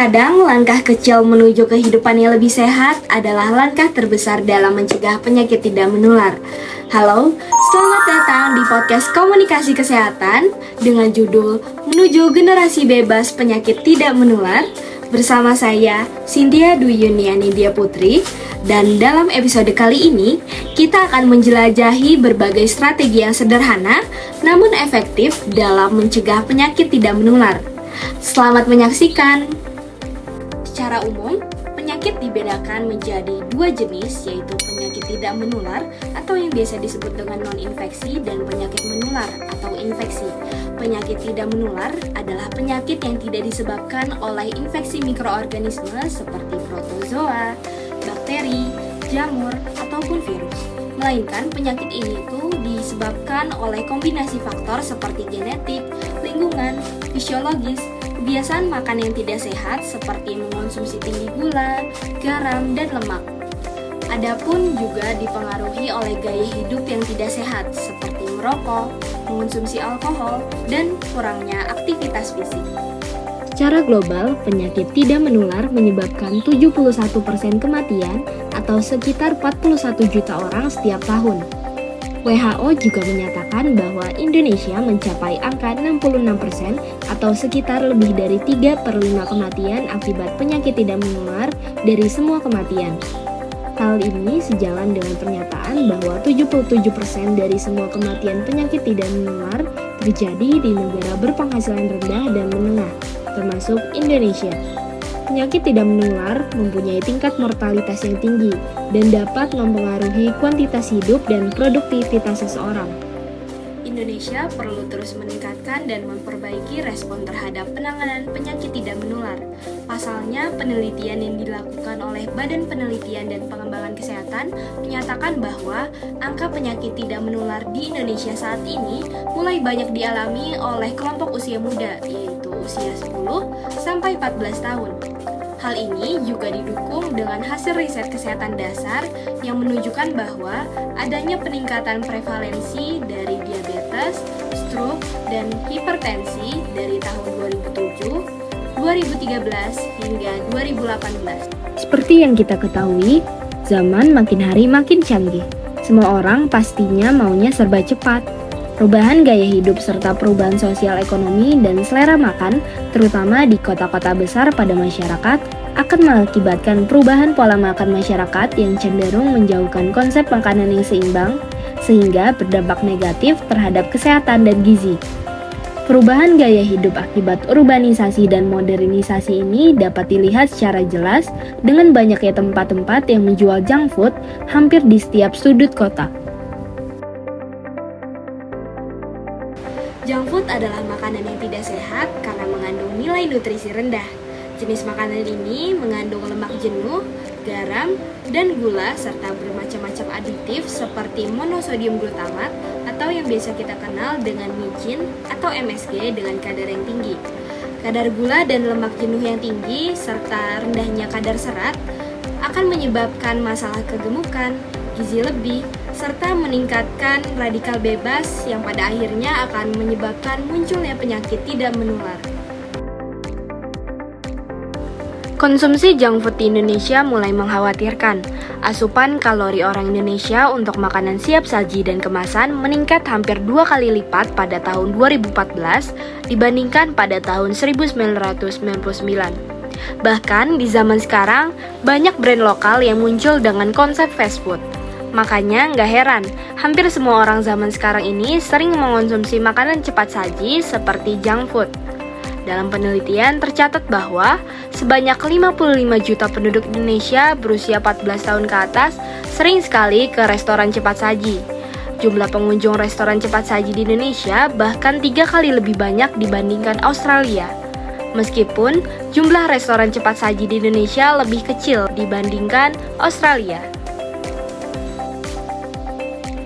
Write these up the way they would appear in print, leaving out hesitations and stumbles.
Terkadang langkah kecil menuju kehidupan yang lebih sehat adalah langkah terbesar dalam mencegah penyakit tidak menular. Halo, selamat datang di podcast Komunikasi Kesehatan dengan judul Menuju Generasi Bebas Penyakit Tidak Menular bersama saya, Cynthia Dwi Yuniani Dia Putri. Dan dalam episode kali ini, kita akan menjelajahi berbagai strategi yang sederhana namun efektif dalam mencegah penyakit tidak menular. Selamat menyaksikan. Secara umum, penyakit dibedakan menjadi dua jenis, yaitu penyakit tidak menular atau yang biasa disebut dengan non-infeksi dan penyakit menular atau infeksi. Penyakit tidak menular adalah penyakit yang tidak disebabkan oleh infeksi mikroorganisme seperti protozoa, bakteri, jamur, ataupun virus. Melainkan penyakit ini itu disebabkan oleh kombinasi faktor seperti genetik, lingkungan, fisiologis, kebiasaan makan yang tidak sehat seperti mengonsumsi tinggi gula, garam, dan lemak. Adapun juga dipengaruhi oleh gaya hidup yang tidak sehat seperti merokok, mengonsumsi alkohol, dan kurangnya aktivitas fisik. Secara global, penyakit tidak menular menyebabkan 71% kematian atau sekitar 41 juta orang setiap tahun. WHO juga menyatakan bahwa Indonesia mencapai angka 66% atau sekitar lebih dari 3/5 kematian akibat penyakit tidak menular dari semua kematian. Hal ini sejalan dengan pernyataan bahwa 77% dari semua kematian penyakit tidak menular terjadi di negara berpenghasilan rendah dan menengah, termasuk Indonesia. Penyakit tidak menular mempunyai tingkat mortalitas yang tinggi dan dapat mempengaruhi kuantitas hidup dan produktivitas seseorang. Indonesia perlu terus meningkatkan dan memperbaiki respon terhadap penanganan penyakit tidak menular. Pasalnya, penelitian yang dilakukan oleh Badan Penelitian dan Pengembangan Kesehatan menyatakan bahwa angka penyakit tidak menular di Indonesia saat ini mulai banyak dialami oleh kelompok usia muda, yaitu usia 10 sampai 14 tahun. Hal ini juga didukung dengan hasil riset kesehatan dasar yang menunjukkan bahwa adanya peningkatan prevalensi dari diabetes, stroke, dan hipertensi dari tahun 2007, 2013, hingga 2018. Seperti yang kita ketahui, zaman makin hari makin canggih. Semua orang pastinya maunya serba cepat. Perubahan gaya hidup serta perubahan sosial ekonomi dan selera makan, terutama di kota-kota besar pada masyarakat, akan mengakibatkan perubahan pola makan masyarakat yang cenderung menjauhkan konsep makanan yang seimbang, sehingga berdampak negatif terhadap kesehatan dan gizi. Perubahan gaya hidup akibat urbanisasi dan modernisasi ini dapat dilihat secara jelas dengan banyaknya tempat-tempat yang menjual junk food hampir di setiap sudut kota. Junk food adalah makanan yang tidak sehat karena mengandung nilai nutrisi rendah. Jenis makanan ini mengandung lemak jenuh, garam, dan gula serta bermacam-macam aditif seperti monosodium glutamat atau yang biasa kita kenal dengan micin atau MSG dengan kadar yang tinggi. Kadar gula dan lemak jenuh yang tinggi serta rendahnya kadar serat akan menyebabkan masalah kegemukan, gizi lebih, serta meningkatkan radikal bebas yang pada akhirnya akan menyebabkan munculnya penyakit tidak menular. Konsumsi junk food di Indonesia mulai mengkhawatirkan. Asupan kalori orang Indonesia untuk makanan siap saji dan kemasan meningkat hampir 2 kali lipat pada tahun 2014 dibandingkan pada tahun 1999. Bahkan di zaman sekarang, banyak brand lokal yang muncul dengan konsep fast food. Makanya nggak heran, hampir semua orang zaman sekarang ini sering mengonsumsi makanan cepat saji seperti junk food. Dalam penelitian tercatat bahwa sebanyak 55 juta penduduk Indonesia berusia 14 tahun ke atas sering sekali ke restoran cepat saji. Jumlah pengunjung restoran cepat saji di Indonesia bahkan 3 kali lebih banyak dibandingkan Australia. Meskipun jumlah restoran cepat saji di Indonesia lebih kecil dibandingkan Australia.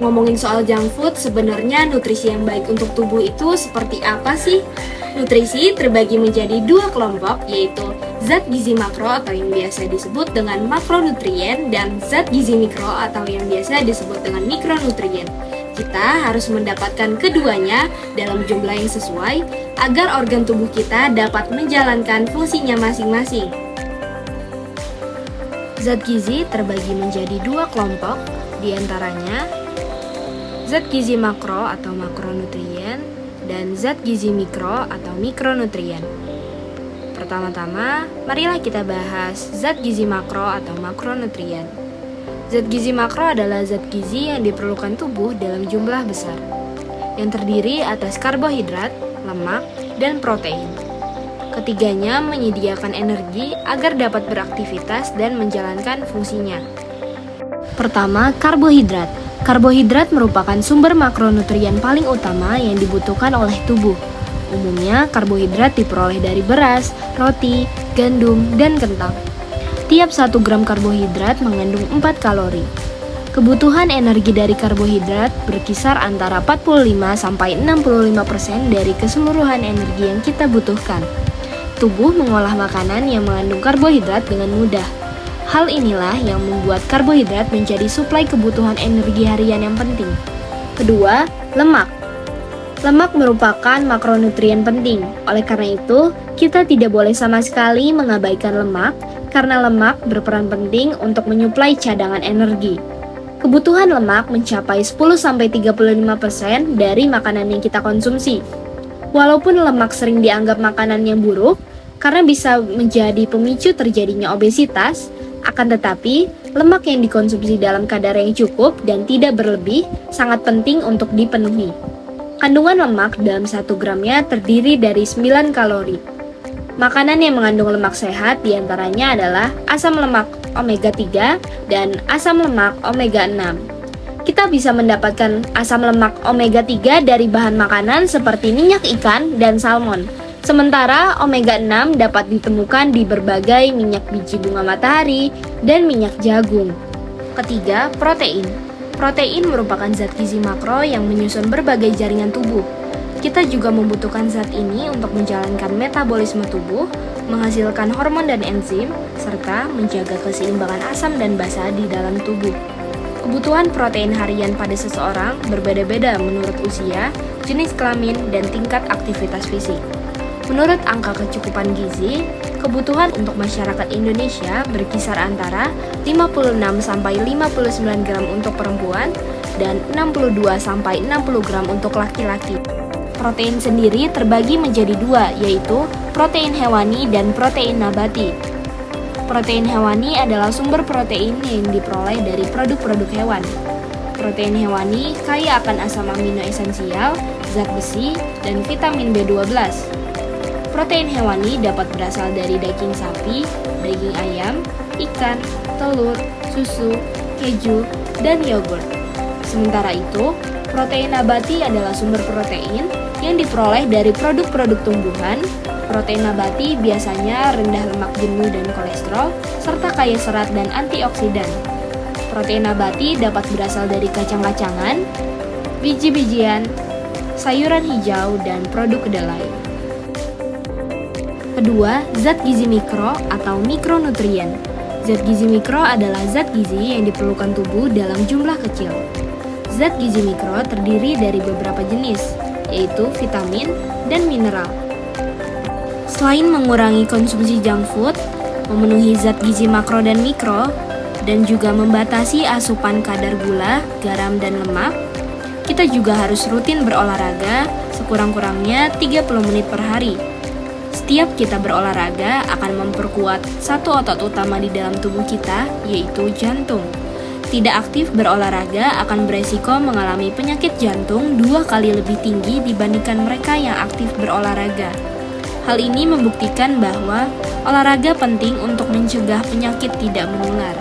Ngomongin soal junk food, sebenarnya nutrisi yang baik untuk tubuh itu seperti apa sih? Nutrisi terbagi menjadi dua kelompok, yaitu zat gizi makro atau yang biasa disebut dengan makronutrien dan zat gizi mikro atau yang biasa disebut dengan mikronutrien. Kita harus mendapatkan keduanya dalam jumlah yang sesuai agar organ tubuh kita dapat menjalankan fungsinya masing-masing. Zat gizi terbagi menjadi dua kelompok, diantaranya zat gizi makro atau makronutrien dan zat gizi mikro atau mikronutrien. Pertama-tama, marilah kita bahas zat gizi makro atau makronutrien. Zat gizi makro adalah zat gizi yang diperlukan tubuh dalam jumlah besar, yang terdiri atas karbohidrat, lemak, dan protein. Ketiganya menyediakan energi agar dapat beraktivitas dan menjalankan fungsinya. Pertama, karbohidrat. Karbohidrat merupakan sumber makronutrien paling utama yang dibutuhkan oleh tubuh. Umumnya, karbohidrat diperoleh dari beras, roti, gandum, dan kentang. Tiap 1 gram karbohidrat mengandung 4 kalori. Kebutuhan energi dari karbohidrat berkisar antara 45-65% dari keseluruhan energi yang kita butuhkan. Tubuh mengolah makanan yang mengandung karbohidrat dengan mudah. Hal inilah yang membuat karbohidrat menjadi suplai kebutuhan energi harian yang penting. Kedua, lemak. Lemak merupakan makronutrien penting. Oleh karena itu, kita tidak boleh sama sekali mengabaikan lemak karena lemak berperan penting untuk menyuplai cadangan energi. Kebutuhan lemak mencapai 10-35% dari makanan yang kita konsumsi. Walaupun lemak sering dianggap makanan yang buruk karena bisa menjadi pemicu terjadinya obesitas, akan tetapi lemak yang dikonsumsi dalam kadar yang cukup dan tidak berlebih sangat penting untuk dipenuhi. Kandungan lemak dalam 1 gramnya terdiri dari 9 kalori. Makanan yang mengandung lemak sehat diantaranya adalah asam lemak omega 3 dan asam lemak omega 6. Kita bisa mendapatkan asam lemak omega 3 dari bahan makanan seperti minyak ikan dan salmon. Sementara omega 6 dapat ditemukan di berbagai minyak biji bunga matahari dan minyak jagung. Ketiga, protein. Protein merupakan zat gizi makro yang menyusun berbagai jaringan tubuh. Kita juga membutuhkan zat ini untuk menjalankan metabolisme tubuh, menghasilkan hormon dan enzim, serta menjaga keseimbangan asam dan basa di dalam tubuh. Kebutuhan protein harian pada seseorang berbeda-beda menurut usia, jenis kelamin, dan tingkat aktivitas fisik. Menurut angka kecukupan gizi, kebutuhan untuk masyarakat Indonesia berkisar antara 56-59 gram untuk perempuan dan 62-60 gram untuk laki-laki. Protein sendiri terbagi menjadi dua, yaitu protein hewani dan protein nabati. Protein hewani adalah sumber protein yang diperoleh dari produk-produk hewan. Protein hewani kaya akan asam amino esensial, zat besi, dan vitamin B12. Protein hewani dapat berasal dari daging sapi, daging ayam, ikan, telur, susu, keju, dan yogurt. Sementara itu, protein nabati adalah sumber protein yang diperoleh dari produk-produk tumbuhan. Protein nabati biasanya rendah lemak jenuh dan kolesterol, serta kaya serat dan antioksidan. Protein nabati dapat berasal dari kacang-kacangan, biji-bijian, sayuran hijau, dan produk kedelai. Kedua, zat gizi mikro atau mikronutrien. Zat gizi mikro adalah zat gizi yang diperlukan tubuh dalam jumlah kecil. Zat gizi mikro terdiri dari beberapa jenis, yaitu vitamin dan mineral. Selain mengurangi konsumsi junk food, memenuhi zat gizi makro dan mikro, dan juga membatasi asupan kadar gula, garam, dan lemak, kita juga harus rutin berolahraga sekurang-kurangnya 30 menit per hari. Setiap kita berolahraga akan memperkuat satu otot utama di dalam tubuh kita, yaitu jantung. Tidak aktif berolahraga akan beresiko mengalami penyakit jantung 2 kali lebih tinggi dibandingkan mereka yang aktif berolahraga. Hal ini membuktikan bahwa olahraga penting untuk mencegah penyakit tidak menular.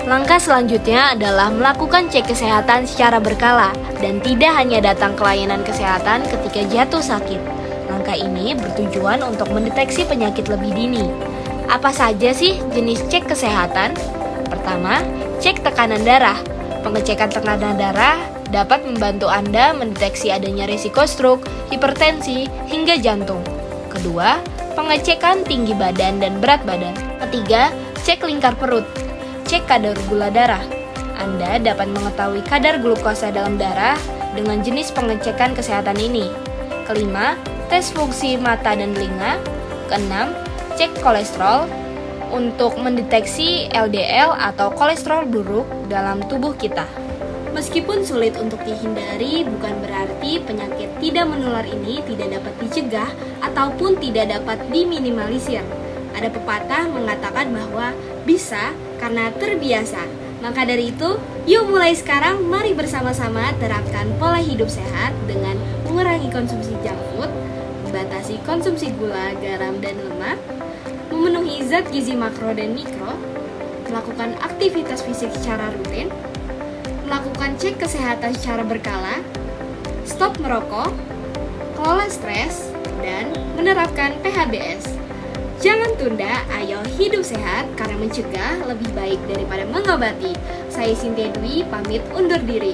Langkah selanjutnya adalah melakukan cek kesehatan secara berkala dan tidak hanya datang ke layanan kesehatan ketika jatuh sakit. Langkah ini bertujuan untuk mendeteksi penyakit lebih dini. Apa saja sih jenis cek kesehatan? Pertama, cek tekanan darah. Pengecekan tekanan darah dapat membantu Anda mendeteksi adanya risiko stroke, hipertensi, hingga jantung. Kedua, pengecekan tinggi badan dan berat badan. Ketiga, cek lingkar perut. Cek kadar gula darah. Anda dapat mengetahui kadar glukosa dalam darah dengan jenis pengecekan kesehatan ini. Kelima, tes fungsi mata dan telinga. Keenam, cek kolesterol untuk mendeteksi LDL atau kolesterol buruk dalam tubuh kita. Meskipun sulit untuk dihindari, bukan berarti penyakit tidak menular ini tidak dapat dicegah ataupun tidak dapat diminimalisir. Ada pepatah mengatakan bahwa bisa karena terbiasa. Maka dari itu, yuk mulai sekarang mari bersama-sama terapkan pola hidup sehat dengan mengurangi konsumsi junk food, membatasi konsumsi gula, garam, dan lemak, memenuhi zat gizi makro dan mikro, melakukan aktivitas fisik secara rutin, melakukan cek kesehatan secara berkala, stop merokok, kelola stres, dan menerapkan PHBS. Jangan tunda, ayo hidup sehat karena mencegah lebih baik daripada mengobati. Saya Cynthia Dwi, pamit undur diri.